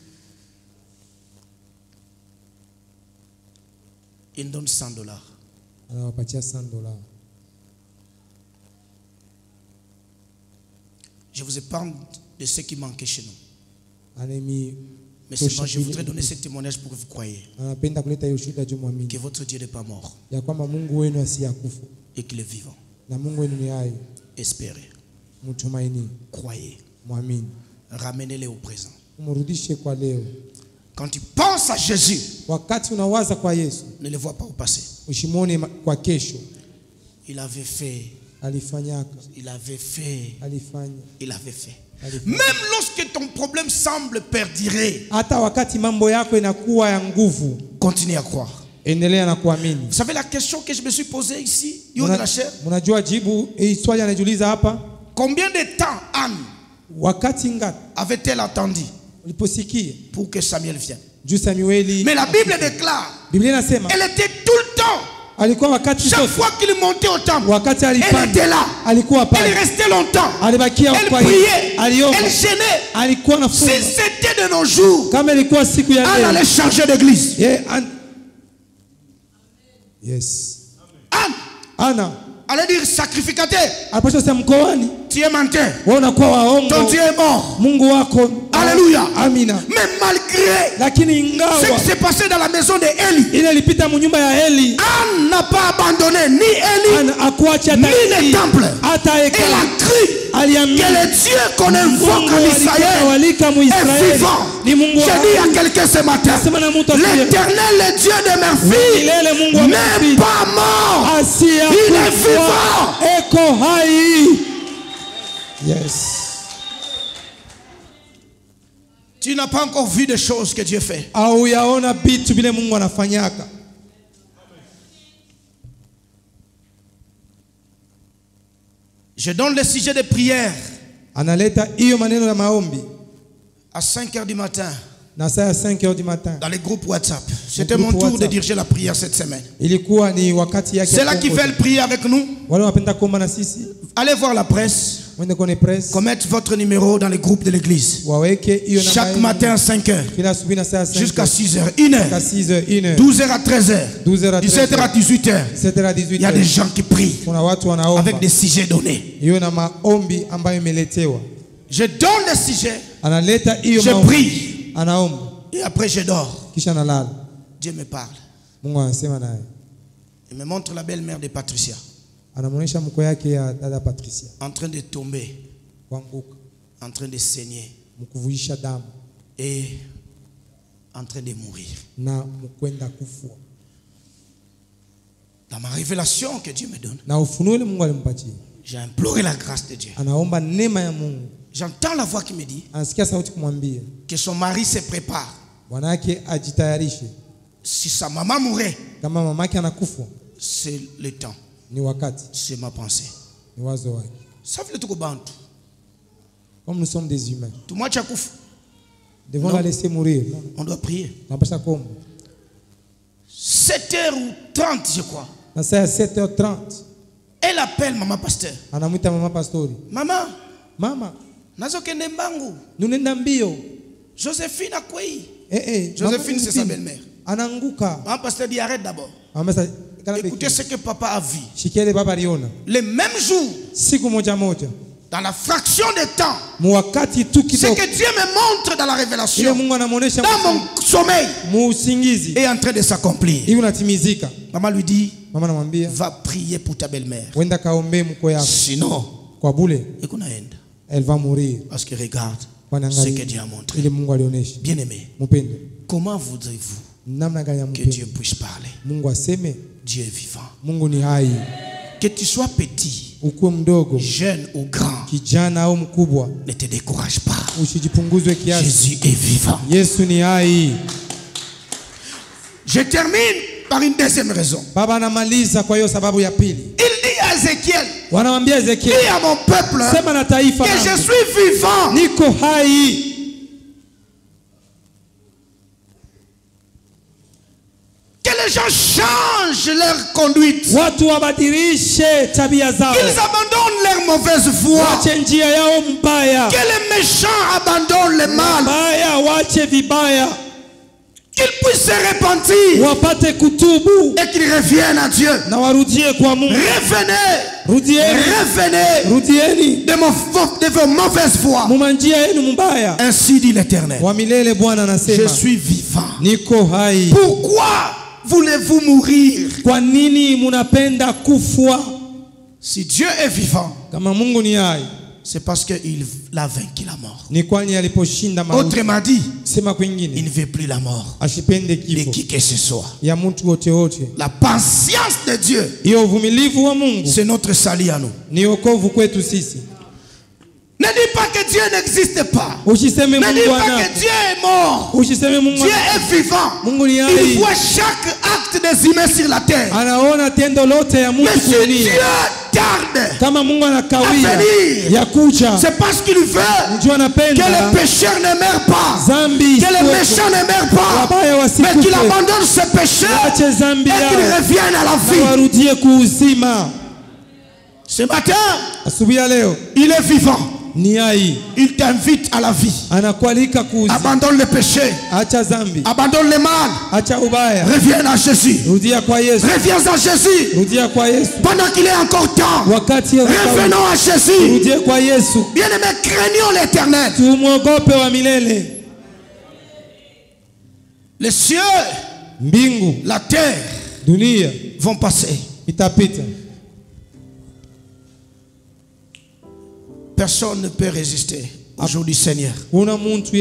Speaker 1: Il me donne $100.
Speaker 2: Anawapatia $100.
Speaker 1: Je vous épargne de ce qui manquait chez nous.
Speaker 2: Anemi
Speaker 1: Mais seulement je voudrais donner ce témoignage pour que vous croyez
Speaker 2: anapenda kuleta hiyo shuhuda juu muamini
Speaker 1: que votre Dieu n'est pas mort
Speaker 2: ya kwamba Mungu wenu asiyakufa
Speaker 1: et qu'il est vivant.
Speaker 2: na Mungu wenu ni hai.
Speaker 1: Espérez,
Speaker 2: Mtumaini,
Speaker 1: croyez,
Speaker 2: muamini,
Speaker 1: ramenez-les au présent.
Speaker 2: umrudishe kwa leo.
Speaker 1: Quand tu penses à Jésus,
Speaker 2: Wakati unawaza kwa Yesu,
Speaker 1: ne le vois pas au passé.
Speaker 2: ushimone kwa kesho.
Speaker 1: Il avait fait,
Speaker 2: Alifanyaka,
Speaker 1: il avait fait,
Speaker 2: alifanya,
Speaker 1: il avait fait.
Speaker 2: alifanya.
Speaker 1: Même lorsque ton problème semble perdurer,
Speaker 2: Hata wakati mambo yako inakuwa ya nguvu,
Speaker 1: continue à croire.
Speaker 2: endelea na kuamini.
Speaker 1: Vous savez la question que je me suis posée ici, Yo de la chair?
Speaker 2: Mnajua jibu hii swali anajiuliza hapa?
Speaker 1: Combien de temps Anne
Speaker 2: Wakati ngapi
Speaker 1: avait-elle attendu
Speaker 2: uliposikia
Speaker 1: pour que Samuel vienne?
Speaker 2: juu Samueli?
Speaker 1: Mais la Bible déclare,
Speaker 2: Biblia inasema
Speaker 1: elle était tout le temps.
Speaker 2: alikuwa wakati
Speaker 1: Chaque
Speaker 2: zote,
Speaker 1: fois qu'il montait au temple,
Speaker 2: wakati
Speaker 1: elle
Speaker 2: alipanda
Speaker 1: était là.
Speaker 2: alikuwa
Speaker 1: Elle
Speaker 2: pale,
Speaker 1: restait longtemps.
Speaker 2: alibakia
Speaker 1: Elle
Speaker 2: kwa
Speaker 1: priait.
Speaker 2: aliomba,
Speaker 1: Elle gênait.
Speaker 2: alikuwa na
Speaker 1: Si
Speaker 2: funga.
Speaker 1: c'était de nos jours,
Speaker 2: Kama ilikuwa siku ya
Speaker 1: Anne
Speaker 2: leo,
Speaker 1: allait changer d'église.
Speaker 2: Yes,
Speaker 1: Anne
Speaker 2: Ana
Speaker 1: allait dire sacrificateur.
Speaker 2: alipasha sema mkoani,
Speaker 1: Tu es menteur.
Speaker 2: wewe unakuwa waongo,
Speaker 1: Ton Dieu est mort.
Speaker 2: Mungu wako.
Speaker 1: Alléluia.
Speaker 2: Amina.
Speaker 1: Mais malgré
Speaker 2: Lakini
Speaker 1: ce qui
Speaker 2: ingawa
Speaker 1: s'est passé dans la maison de Élie,
Speaker 2: ile ilipita munyumba ya Eli,
Speaker 1: Anne n'a pas abandonné ni Élie
Speaker 2: Ana akuacha
Speaker 1: ni le temple.
Speaker 2: hata
Speaker 1: Elle
Speaker 2: hekalu.
Speaker 1: a cru que
Speaker 2: Aliamini
Speaker 1: le Dieu qu'on invoque en
Speaker 2: Mungu
Speaker 1: Israël
Speaker 2: aliyetawalika
Speaker 1: est
Speaker 2: Muisraeli
Speaker 1: vivant.
Speaker 2: ni Mungu wa
Speaker 1: Je dis à quelqu'un ce matin,
Speaker 2: Nasema na mtu asiye
Speaker 1: l'Éternel, le Dieu de mes filles,
Speaker 2: milele, Mungu wa
Speaker 1: n'est
Speaker 2: mafili
Speaker 1: pas mort.
Speaker 2: asiya
Speaker 1: Il est vivant.
Speaker 2: eko hai. Yes.
Speaker 1: Tu n'as pas encore vu des choses que Dieu fait.
Speaker 2: Hauyaona vitu vile Mungu anafanyaka.
Speaker 1: Je donne le sujet de prière
Speaker 2: Analeta hiyo maneno ya maombi
Speaker 1: à 5 heures du matin
Speaker 2: na saa 5h du matin.
Speaker 1: dans les groupes WhatsApp. C'était mon tour de diriger la prière cette semaine.
Speaker 2: Ilikuwa ni wakati yake.
Speaker 1: C'est là qui veulent prier avec nous.
Speaker 2: Wale wanapenda kuomba na sisi.
Speaker 1: Allez voir la presse.
Speaker 2: Mwende kwenye press.
Speaker 1: Commettez votre numéro dans les groupes de l'église.
Speaker 2: Waweke hiyo namba.
Speaker 1: Chaque matin à 5 heures.
Speaker 2: Kila asubuhi na saa 5.
Speaker 1: Jusqu'à 6 heures. 1 heure.
Speaker 2: Jusqu'à 6 heures, 1 heure.
Speaker 1: 12 heures à 13 heures.
Speaker 2: 12 heures à 13 heures.
Speaker 1: 17 heures à 18 heures.
Speaker 2: 17 heures à 18 heures.
Speaker 1: Il y a des gens qui prient.
Speaker 2: Kuna watu wanaomba.
Speaker 1: Avec des sujets donnés.
Speaker 2: Hiyo na maombi ambayo imeletewa.
Speaker 1: Je donne les sujets.
Speaker 2: Analeta hiyo
Speaker 1: je
Speaker 2: maombi.
Speaker 1: Prie.
Speaker 2: Anaomba.
Speaker 1: Et après je dors.
Speaker 2: Kisha nalala.
Speaker 1: Dieu me parle.
Speaker 2: Mungu anasema naye.
Speaker 1: Il me montre la belle-mère de Patricia.
Speaker 2: Anamuonesha mko yake ya dada Patricia.
Speaker 1: En train de tomber.
Speaker 2: Kuanguka.
Speaker 1: En train de saigner.
Speaker 2: Mkuvuisha damu.
Speaker 1: Et en train de mourir.
Speaker 2: Na mkwenda kufua.
Speaker 1: Dans ma révélation que Dieu me donne.
Speaker 2: Na ufunuo ile Mungu alimpatia.
Speaker 1: J'ai imploré la grâce de Dieu.
Speaker 2: Anaomba neema ya Mungu.
Speaker 1: J'entends la voix qui me dit.
Speaker 2: Anasikia sauti kumwambia.
Speaker 1: Que son mari se prépare.
Speaker 2: Bwana yake ajitayarishe.
Speaker 1: Si sa maman mourait.
Speaker 2: Kama mamake anakufa.
Speaker 1: C'est le temps.
Speaker 2: Ni wakati.
Speaker 1: C'est ma pensée.
Speaker 2: Ni wazo wake.
Speaker 1: Ça veut tout bantu.
Speaker 2: Comme nous sommes des humains.
Speaker 1: Tout moi tchakouf.
Speaker 2: Devons la laisser mourir.
Speaker 1: On doit prier. 7h30 je crois.
Speaker 2: Na saa 7h30.
Speaker 1: Elle appelle maman pasteur.
Speaker 2: Anamuita mama pastori.
Speaker 1: Maman.
Speaker 2: Mama.
Speaker 1: Nazokende mbangu.
Speaker 2: Nunenda mbio.
Speaker 1: Joséphine akwei.
Speaker 2: Joséphine
Speaker 1: c'est sa belle-mère.
Speaker 2: Ananguka.
Speaker 1: Maman pasteur dit arrête d'abord. Écoutez ce que papa a vu.
Speaker 2: Shikele baba aliona.
Speaker 1: Le même jour.
Speaker 2: Siku moja moja.
Speaker 1: Dans la fraction de temps.
Speaker 2: Mwakati tu kidogo.
Speaker 1: Ce que Dieu me montre dans la révélation.
Speaker 2: Ile Mungu anamuonesha
Speaker 1: dans mon sommeil.
Speaker 2: Muusingizi.
Speaker 1: Est en train de s'accomplir.
Speaker 2: Hiyo natimizika.
Speaker 1: Maman lui dit.
Speaker 2: Mama anamwambia.
Speaker 1: Va prier pour ta belle-mère.
Speaker 2: Wenda kaombe mko yako.
Speaker 1: Sinon.
Speaker 2: Kwa bule.
Speaker 1: Elle
Speaker 2: va mourir.
Speaker 1: Parce que regarde. Ce que Dieu a montré.
Speaker 2: Ile Mungu alionyesha.
Speaker 1: Bien aimé.
Speaker 2: Mpendo.
Speaker 1: Comment voudrez-vous
Speaker 2: namna gani ya
Speaker 1: que Dieu puisse parler?
Speaker 2: Mungu aseme.
Speaker 1: Dieu est vivant.
Speaker 2: Mungu ni hai.
Speaker 1: Que tu sois petit,
Speaker 2: ukuwe mdogo,
Speaker 1: jeune ou grand,
Speaker 2: kijana au mkubwa,
Speaker 1: ne te décourage pas.
Speaker 2: Usijipunguzwe kiasi.
Speaker 1: Jésus est vivant.
Speaker 2: Yesu ni hai.
Speaker 1: Je termine par une deuxième raison.
Speaker 2: Baba anamaliza kwa hiyo sababu ya pili.
Speaker 1: Il dit à Ézéchiel,
Speaker 2: wanamwambia Ezekiel,
Speaker 1: dis à mon peuple,
Speaker 2: sema na taifa
Speaker 1: que je suis vivant.
Speaker 2: Niko hai.
Speaker 1: Que les gens changent leur conduite.
Speaker 2: Watu wabadilishe tabia zao.
Speaker 1: Qu'ils abandonnent leur mauvaise voie.
Speaker 2: Wache njia yao mbaya.
Speaker 1: Que les méchants abandonnent le mal.
Speaker 2: Mbaya wache vibaya.
Speaker 1: Qu'ils puissent se repentir.
Speaker 2: Wapate kutubu.
Speaker 1: Et qu'ils reviennent à Dieu.
Speaker 2: Na warudie kwa Mungu.
Speaker 1: Revenez.
Speaker 2: Rudieni.
Speaker 1: Revenez.
Speaker 2: Rudieni.
Speaker 1: De vos mauvaises voies.
Speaker 2: Mumanjia yenu mbaya.
Speaker 1: Ainsi dit l'Éternel.
Speaker 2: Wa milele Bwana anasema.
Speaker 1: Je suis vivant.
Speaker 2: Niko hai.
Speaker 1: Pourquoi voulez-vous mourir?
Speaker 2: Kwa nini munapenda kufwa?
Speaker 1: Si Dieu est vivant,
Speaker 2: kama Mungu ni hai,
Speaker 1: c'est parce qu'il a vaincu la mort.
Speaker 2: Ni kwani aliposhinda mauti.
Speaker 1: Autrement dit,
Speaker 2: sema kwingine,
Speaker 1: il ne veut plus la mort.
Speaker 2: Ashipende kifo.
Speaker 1: De qui que ce soit.
Speaker 2: Ya mtu wote wote.
Speaker 1: La patience de Dieu,
Speaker 2: hiyo uvumilivu wa Mungu,
Speaker 1: c'est notre salut à nous.
Speaker 2: Ni wokovu kwetu sisi.
Speaker 1: Ne dis pas que Dieu n'existe pas.
Speaker 2: Ne dis pas
Speaker 1: que Dieu est mort. Dieu est vivant. Il voit chaque acte des humains sur la terre. Mais si Dieu tarde à venir, c'est parce qu'il veut que les pécheurs ne meurent pas, que les méchants ne meurent pas, mais qu'il abandonne ses pécheurs et qu'il revienne à la vie. Ce matin, il est vivant. Il t'invite à la vie. Abandonne le péché. Abandonne le mal. Reviens à Jésus. Reviens à Jésus. Pendant qu'il est encore temps. Revenons à Jésus. Bien-aimés, craignons l'Éternel. Les cieux, la terre vont passer. Personne ne peut résister aujourd'hui, Seigneur. Aujourd'hui,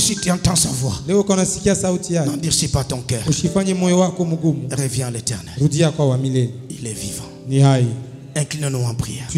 Speaker 1: si tu entends sa voix, n'endurcis pas ton cœur. Reviens à l'Éternel. Il est vivant. Incline-nous en prière.